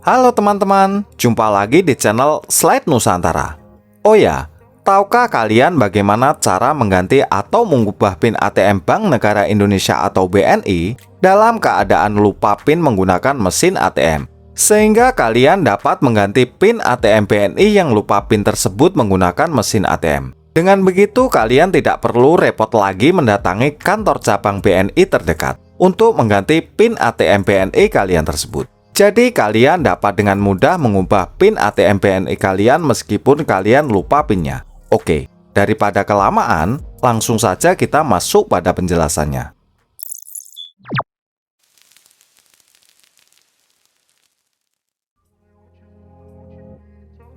Halo teman-teman, jumpa lagi di channel Slide Nusantara. Oh ya, tahukah kalian bagaimana cara mengganti atau mengubah PIN ATM Bank Negara Indonesia atau BNI dalam keadaan lupa PIN menggunakan mesin ATM? Sehingga kalian dapat mengganti PIN ATM BNI yang lupa PIN tersebut menggunakan mesin ATM. Dengan begitu, kalian tidak perlu repot lagi mendatangi kantor cabang BNI terdekat untuk mengganti PIN ATM BNI kalian tersebut. Jadi kalian dapat dengan mudah mengubah PIN ATM BNI kalian meskipun kalian lupa PIN-nya. Oke, daripada kelamaan, langsung saja kita masuk pada penjelasannya.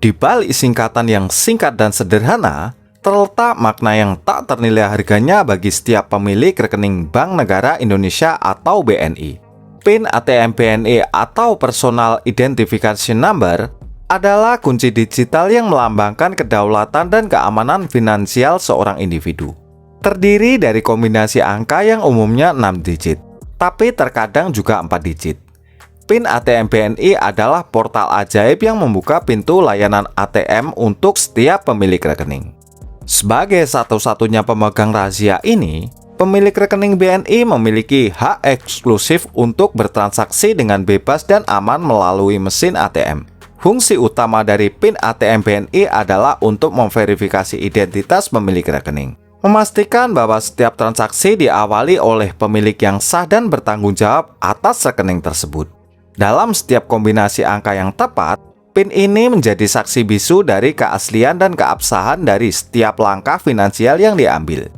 Di balik singkatan yang singkat dan sederhana, terletak makna yang tak ternilai harganya bagi setiap pemilik rekening Bank Negara Indonesia atau BNI. PIN ATM BNI atau Personal Identification Number adalah kunci digital yang melambangkan kedaulatan dan keamanan finansial seorang individu. Terdiri dari kombinasi angka yang umumnya 6 digit, tapi terkadang juga 4 digit. PIN ATM BNI adalah portal ajaib yang membuka pintu layanan ATM untuk setiap pemilik rekening. Sebagai satu-satunya pemegang rahasia ini, pemilik rekening BNI memiliki hak eksklusif untuk bertransaksi dengan bebas dan aman melalui mesin ATM. Fungsi utama dari PIN ATM BNI adalah untuk memverifikasi identitas pemilik rekening, memastikan bahwa setiap transaksi diawali oleh pemilik yang sah dan bertanggung jawab atas rekening tersebut. Dalam setiap kombinasi angka yang tepat, PIN ini menjadi saksi bisu dari keaslian dan keabsahan dari setiap langkah finansial yang diambil.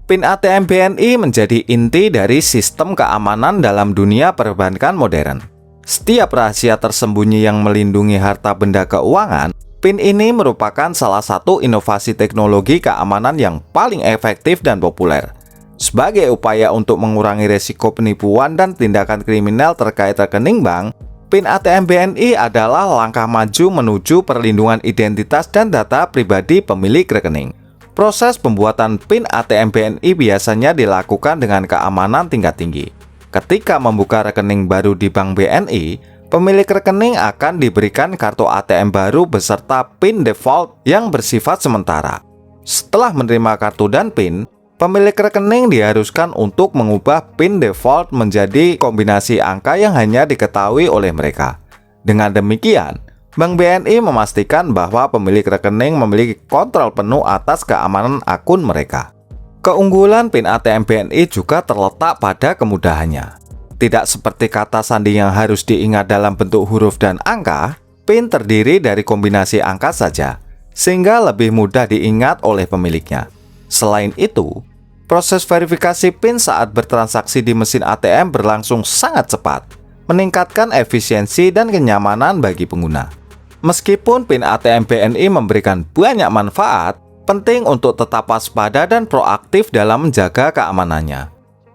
PIN ATM BNI menjadi inti dari sistem keamanan dalam dunia perbankan modern. Setiap rahasia tersembunyi yang melindungi harta benda keuangan, PIN ini merupakan salah satu inovasi teknologi keamanan yang paling efektif dan populer. Sebagai upaya untuk mengurangi resiko penipuan dan tindakan kriminal terkait rekening bank, PIN ATM BNI adalah langkah maju menuju perlindungan identitas dan data pribadi pemilik rekening. Proses pembuatan PIN ATM BNI biasanya dilakukan dengan keamanan tingkat tinggi. Ketika membuka rekening baru di Bank BNI, pemilik rekening akan diberikan kartu ATM baru beserta PIN default yang bersifat sementara. Setelah menerima kartu dan PIN, pemilik rekening diharuskan untuk mengubah PIN default menjadi kombinasi angka yang hanya diketahui oleh mereka. Dengan demikian, Bank BNI memastikan bahwa pemilik rekening memiliki kontrol penuh atas keamanan akun mereka. Keunggulan PIN ATM BNI juga terletak pada kemudahannya. Tidak seperti kata sandi yang harus diingat dalam bentuk huruf dan angka, PIN terdiri dari kombinasi angka saja, sehingga lebih mudah diingat oleh pemiliknya. Selain itu, proses verifikasi PIN saat bertransaksi di mesin ATM berlangsung sangat cepat, meningkatkan efisiensi dan kenyamanan bagi pengguna. Meskipun PIN ATM BNI memberikan banyak manfaat, penting untuk tetap waspada dan proaktif dalam menjaga keamanannya.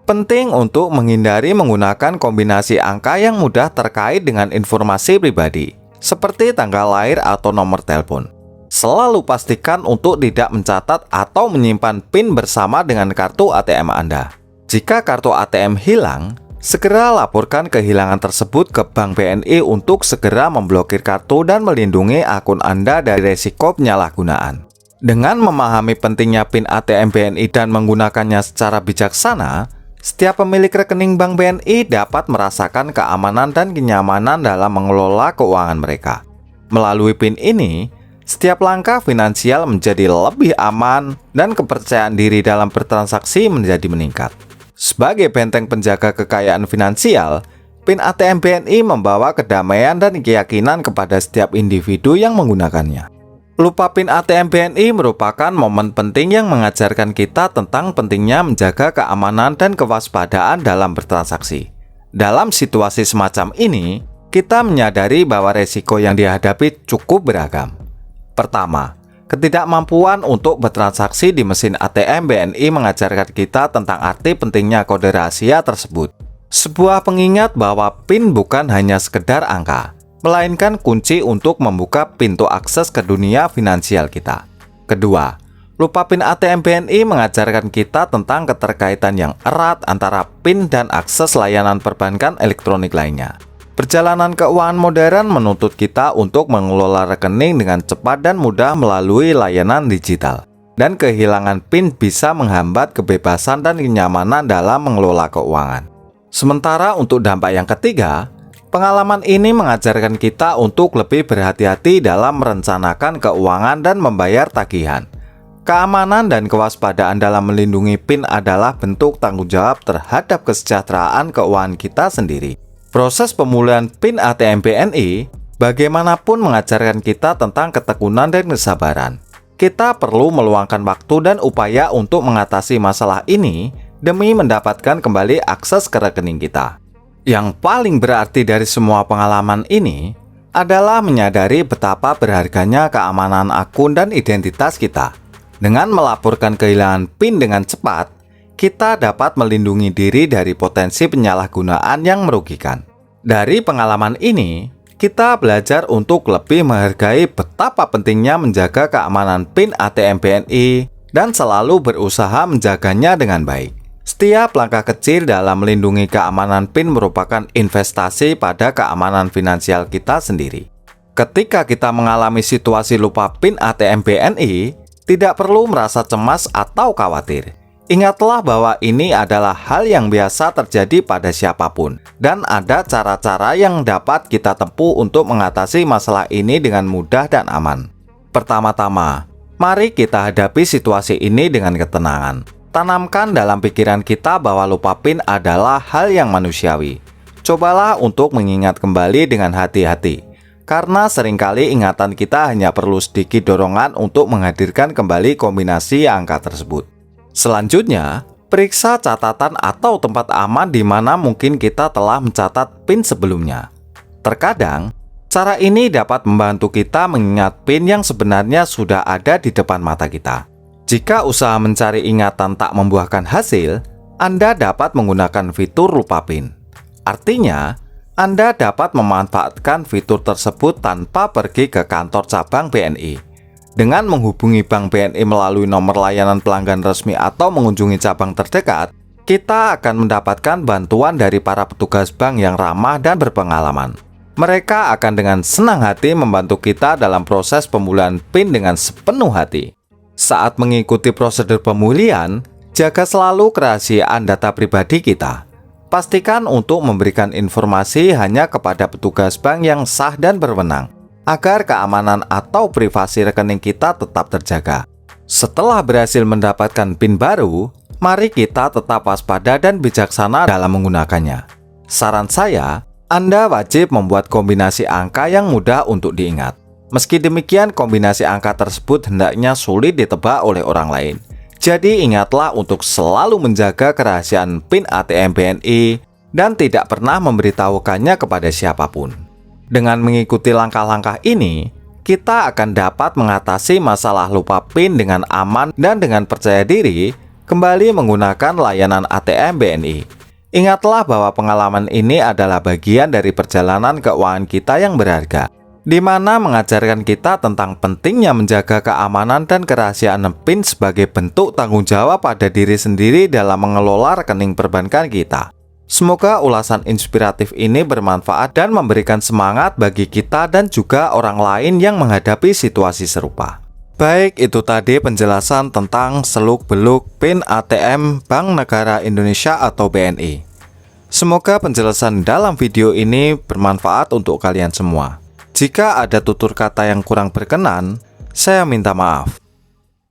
Penting untuk menghindari menggunakan kombinasi angka yang mudah terkait dengan informasi pribadi, seperti tanggal lahir atau nomor telepon. Selalu pastikan untuk tidak mencatat atau menyimpan PIN bersama dengan kartu ATM Anda. Jika kartu ATM hilang, segera laporkan kehilangan tersebut ke Bank BNI untuk segera memblokir kartu dan melindungi akun Anda dari resiko penyalahgunaan. Dengan memahami pentingnya PIN ATM BNI dan menggunakannya secara bijaksana, setiap pemilik rekening Bank BNI dapat merasakan keamanan dan kenyamanan dalam mengelola keuangan mereka. Melalui PIN ini, setiap langkah finansial menjadi lebih aman dan kepercayaan diri dalam bertransaksi menjadi meningkat. Sebagai benteng penjaga kekayaan finansial, PIN ATM BNI membawa kedamaian dan keyakinan kepada setiap individu yang menggunakannya. Lupa PIN ATM BNI merupakan momen penting yang mengajarkan kita tentang pentingnya menjaga keamanan dan kewaspadaan dalam bertransaksi. Dalam situasi semacam ini, kita menyadari bahwa resiko yang dihadapi cukup beragam. Pertama, ketidakmampuan untuk bertransaksi di mesin ATM BNI mengajarkan kita tentang arti pentingnya kode rahasia tersebut. Sebuah pengingat bahwa PIN bukan hanya sekedar angka, melainkan kunci untuk membuka pintu akses ke dunia finansial kita. Kedua, lupa PIN ATM BNI mengajarkan kita tentang keterkaitan yang erat antara PIN dan akses layanan perbankan elektronik lainnya. Perjalanan keuangan modern menuntut kita untuk mengelola rekening dengan cepat dan mudah melalui layanan digital. Dan kehilangan PIN bisa menghambat kebebasan dan kenyamanan dalam mengelola keuangan. Sementara untuk dampak yang ketiga, pengalaman ini mengajarkan kita untuk lebih berhati-hati dalam merencanakan keuangan dan membayar tagihan. Keamanan dan kewaspadaan dalam melindungi PIN adalah bentuk tanggung jawab terhadap kesejahteraan keuangan kita sendiri. Proses pemulihan PIN ATM BNI bagaimanapun mengajarkan kita tentang ketekunan dan kesabaran. Kita perlu meluangkan waktu dan upaya untuk mengatasi masalah ini demi mendapatkan kembali akses ke rekening kita. Yang paling berarti dari semua pengalaman ini adalah menyadari betapa berharganya keamanan akun dan identitas kita. Dengan melaporkan kehilangan PIN dengan cepat, kita dapat melindungi diri dari potensi penyalahgunaan yang merugikan. Dari pengalaman ini, kita belajar untuk lebih menghargai betapa pentingnya menjaga keamanan PIN ATM BNI dan selalu berusaha menjaganya dengan baik. Setiap langkah kecil dalam melindungi keamanan PIN merupakan investasi pada keamanan finansial kita sendiri. Ketika kita mengalami situasi lupa PIN ATM BNI, tidak perlu merasa cemas atau khawatir. Ingatlah bahwa ini adalah hal yang biasa terjadi pada siapapun, dan ada cara-cara yang dapat kita tempuh untuk mengatasi masalah ini dengan mudah dan aman. Pertama-tama, mari kita hadapi situasi ini dengan ketenangan. Tanamkan dalam pikiran kita bahwa lupa PIN adalah hal yang manusiawi. Cobalah untuk mengingat kembali dengan hati-hati, karena seringkali ingatan kita hanya perlu sedikit dorongan untuk menghadirkan kembali kombinasi angka tersebut. Selanjutnya, periksa catatan atau tempat aman di mana mungkin kita telah mencatat PIN sebelumnya. Terkadang, cara ini dapat membantu kita mengingat PIN yang sebenarnya sudah ada di depan mata kita. Jika usaha mencari ingatan tak membuahkan hasil, Anda dapat menggunakan fitur lupa PIN. Artinya, Anda dapat memanfaatkan fitur tersebut tanpa pergi ke kantor cabang BNI. Dengan menghubungi Bank BNI melalui nomor layanan pelanggan resmi atau mengunjungi cabang terdekat, kita akan mendapatkan bantuan dari para petugas bank yang ramah dan berpengalaman. Mereka akan dengan senang hati membantu kita dalam proses pemulihan PIN dengan sepenuh hati. Saat mengikuti prosedur pemulihan, jaga selalu kerahasiaan data pribadi kita. Pastikan untuk memberikan informasi hanya kepada petugas bank yang sah dan berwenang, agar keamanan atau privasi rekening kita tetap terjaga. Setelah berhasil mendapatkan PIN baru, mari kita tetap waspada dan bijaksana dalam menggunakannya. Saran saya, Anda wajib membuat kombinasi angka yang mudah untuk diingat. Meski demikian, kombinasi angka tersebut hendaknya sulit ditebak oleh orang lain. Jadi ingatlah untuk selalu menjaga kerahasiaan PIN ATM BNI dan tidak pernah memberitahukannya kepada siapapun. Dengan mengikuti langkah-langkah ini, kita akan dapat mengatasi masalah lupa PIN dengan aman dan dengan percaya diri kembali menggunakan layanan ATM BNI. Ingatlah bahwa pengalaman ini adalah bagian dari perjalanan keuangan kita yang berharga, di mana mengajarkan kita tentang pentingnya menjaga keamanan dan kerahasiaan PIN sebagai bentuk tanggung jawab pada diri sendiri dalam mengelola rekening perbankan kita. Semoga ulasan inspiratif ini bermanfaat dan memberikan semangat bagi kita dan juga orang lain yang menghadapi situasi serupa. Baik, itu tadi penjelasan tentang seluk-beluk PIN ATM Bank Negara Indonesia atau BNI. Semoga penjelasan dalam video ini bermanfaat untuk kalian semua. Jika ada tutur kata yang kurang berkenan, saya minta maaf.